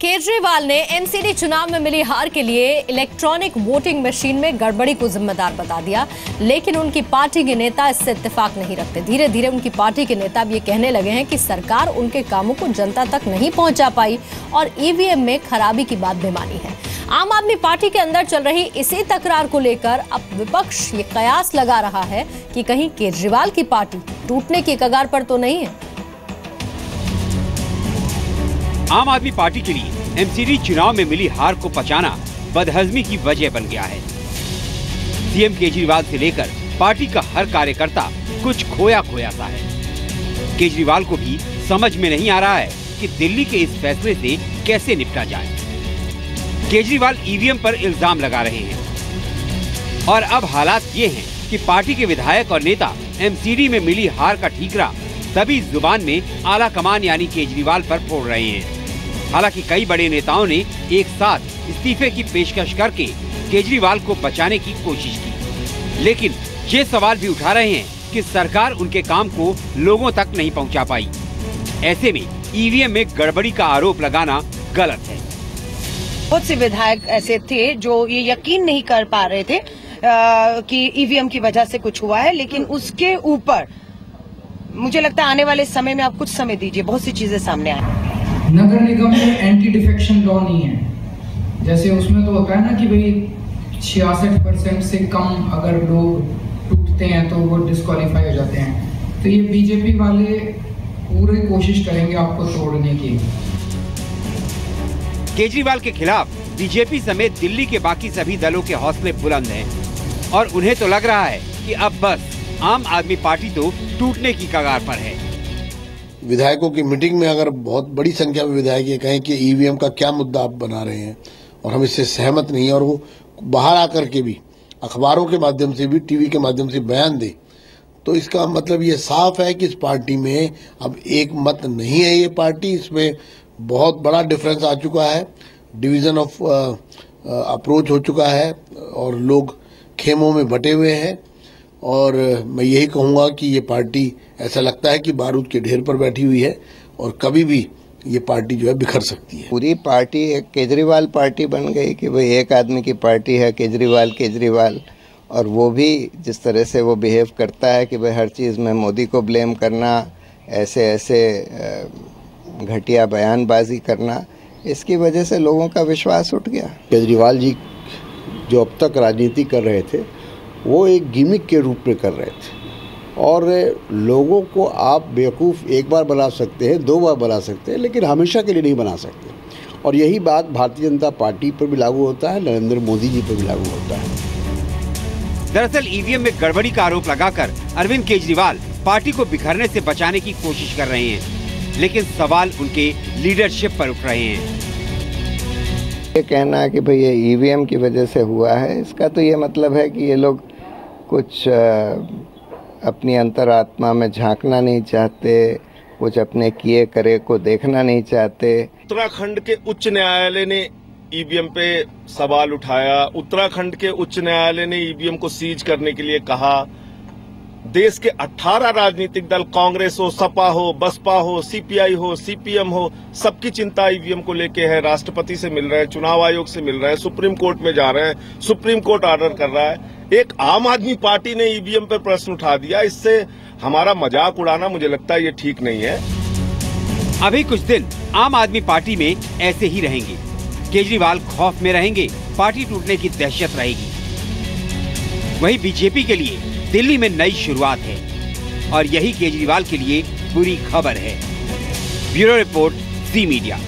केजरीवाल ने एमसीडी चुनाव में मिली हार के लिए इलेक्ट्रॉनिक वोटिंग मशीन में गड़बड़ी को जिम्मेदार बता दिया, लेकिन उनकी पार्टी के नेता इससे इत्तेफाक नहीं रखते। धीरे धीरे उनकी पार्टी के नेता अब ये कहने लगे हैं कि सरकार उनके कामों को जनता तक नहीं पहुंचा पाई और ईवीएम में खराबी की बात बेमानी है। आम आदमी पार्टी के अंदर चल रही इसी तकरार को लेकर अब विपक्ष ये कयास लगा रहा है कि कहीं केजरीवाल की पार्टी टूटने की कगार पर तो नहीं है। आम आदमी पार्टी के लिए एमसीडी चुनाव में मिली हार को पचाना बदहजमी की वजह बन गया है। सीएम केजरीवाल से लेकर पार्टी का हर कार्यकर्ता कुछ खोया खोया सा है। केजरीवाल को भी समझ में नहीं आ रहा है कि दिल्ली के इस फैसले से कैसे निपटा जाए। केजरीवाल ईवीएम पर इल्जाम लगा रहे हैं और अब हालात ये हैं कि पार्टी के विधायक और नेता एमसीडी में मिली हार का ठीकरा तभी जुबान में आला कमान यानी केजरीवाल पर फोड़ रहे हैं। हालांकि कई बड़े नेताओं ने एक साथ इस्तीफे की पेशकश करके केजरीवाल को बचाने की कोशिश की, लेकिन ये सवाल भी उठा रहे हैं कि सरकार उनके काम को लोगों तक नहीं पहुंचा पाई। ऐसे में ईवीएम में गड़बड़ी का आरोप लगाना गलत है। बहुत से विधायक ऐसे थे जो ये यकीन नहीं कर पा रहे थे कि ईवीएम की वजह से कुछ हुआ है, लेकिन उसके ऊपर मुझे लगता है आने वाले समय में आप कुछ समय दीजिए, बहुत सी चीजें सामने आए। नगर निगम में एंटी डिफेक्शन लॉ नहीं है। जैसे उसमें तो होता है ना कि भाई 66% से कम अगर लोग टूटते हैं तो वो डिस्क्वालीफाई हो जाते हैं। तो ये बीजेपी वाले पूरी कोशिश करेंगे आपको तोड़ने की। केजरीवाल के खिलाफ बीजेपी समेत दिल्ली के बाकी सभी दलों के हौसले बुलंद हैं और उन्हें तो लग रहा है कि अब बस आम आदमी पार्टी तो टूटने की कगार पर है। विधायकों की मीटिंग में अगर बहुत बड़ी संख्या में विधायक ये कहें कि ईवीएम का क्या मुद्दा आप बना रहे हैं और हम इससे सहमत नहीं है, और वो बाहर आकर के भी अखबारों के माध्यम से भी टीवी के माध्यम से बयान दे, तो इसका मतलब ये साफ है कि इस पार्टी में अब एक मत नहीं है। ये पार्टी, इसमें बहुत बड़ा डिफरेंस आ चुका है, डिवीजन ऑफ अप्रोच हो चुका है और लोग खेमों में बटे हुए हैं। और मैं यही कहूँगा कि ये पार्टी ऐसा लगता है कि बारूद के ढेर पर बैठी हुई है और कभी भी ये पार्टी जो है बिखर सकती है। पूरी पार्टी एक केजरीवाल पार्टी बन गई कि भाई एक आदमी की पार्टी है, केजरीवाल, और वो भी जिस तरह से वो बिहेव करता है कि भाई हर चीज़ में मोदी को ब्लेम करना, ऐसे घटिया बयानबाजी करना, इसकी वजह से लोगों का विश्वास उठ गया। केजरीवाल जी जो अब तक राजनीति कर रहे थे वो एक गिमिक के रूप में कर रहे थे और लोगों को आप बेवकूफ़ एक बार बना सकते हैं, 2 बार बना सकते हैं, लेकिन हमेशा के लिए नहीं बना सकते। और यही बात भारतीय जनता पार्टी पर भी लागू होता है, नरेंद्र मोदी जी पर भी लागू होता है। दरअसल ईवीएम में गड़बड़ी का आरोप लगाकर अरविंद केजरीवाल पार्टी को बिखरने से बचाने की कोशिश कर रहे हैं, लेकिन सवाल उनके लीडरशिप पर उठ रहे हैं। ये कहना है कि भाई ये ईवीएम की वजह से हुआ है, इसका तो ये मतलब है कि ये लोग कुछ अपनी अंतरात्मा में झांकना नहीं चाहते, कुछ अपने किए करे को देखना नहीं चाहते। उत्तराखंड के उच्च न्यायालय ने ईवीएम पे सवाल उठाया, उत्तराखंड के उच्च न्यायालय ने ईवीएम को सीज करने के लिए कहा। देश के 18 राजनीतिक दल, कांग्रेस हो, सपा हो, बसपा हो, सीपीआई हो, सीपीएम हो, सबकी चिंता ईवीएम को लेके है। राष्ट्रपति से मिल रहे हैं, चुनाव आयोग से मिल रहे हैं, सुप्रीम कोर्ट में जा रहे हैं, सुप्रीम कोर्ट ऑर्डर कर रहा है। एक आम आदमी पार्टी ने ईवीएम पर प्रश्न उठा दिया, इससे हमारा मजाक उड़ाना मुझे लगता है ये ठीक नहीं है। अभी कुछ दिन आम आदमी पार्टी में ऐसे ही रहेंगे। केजरीवाल खौफ में रहेंगे, पार्टी टूटने की दहशत रहेगी। वहीं बीजेपी के लिए दिल्ली में नई शुरुआत है और यही केजरीवाल के लिए बुरी खबर है। ब्यूरो रिपोर्ट, ज़ी मीडिया।